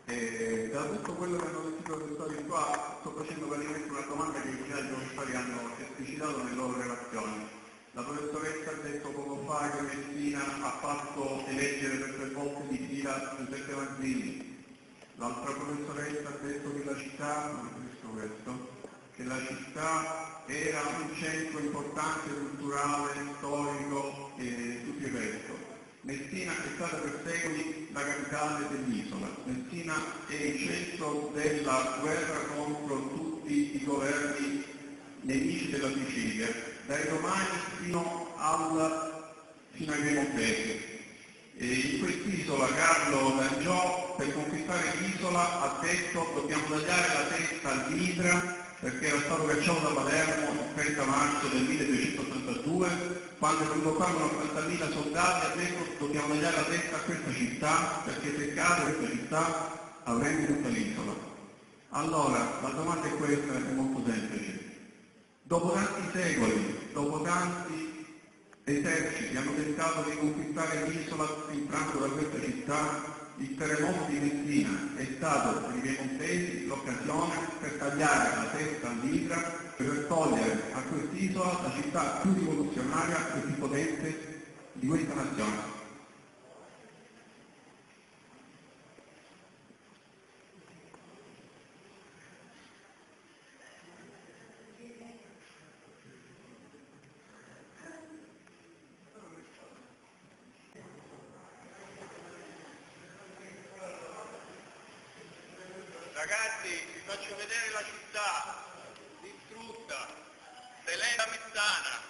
Da tutto quello che hanno detto i professori qua, sto facendo praticamente una domanda che i professori hanno esplicitato nelle loro relazioni. La professoressa ha detto poco fa che Messina ha fatto eleggere per 3 volte di fila Giuseppe Mazzini. L'altra professoressa ha detto che la città, non ho visto questo, che la città era un centro importante, culturale, storico e tutto il resto. Messina è stata per secoli la capitale dell'isola. Messina è il centro della guerra contro tutti i governi nemici della Sicilia, dai Romani fino ai Piemontesi. In quest'isola Carlo D'Angiò, per conquistare l'isola, ha detto dobbiamo tagliare la testa all'Idra perché era stato cacciato da Palermo il 30 marzo del 1282, quando è venuto qua con 80.000 soldati ha detto dobbiamo tagliare la testa a questa città perché se cade questa città avremo tutta l'isola. Allora, la domanda è questa, è molto semplice. Dopo tanti secoli, dopo tanti eserciti hanno tentato di conquistare l'isola entrando da questa città, il terremoto di Messina è stato per i piemontesi l'occasione per tagliare la testa all'Idra, per togliere a quest'isola la città più rivoluzionaria e più potente di questa nazione. Ragazzi, vi faccio vedere la città distrutta, Selena Messana.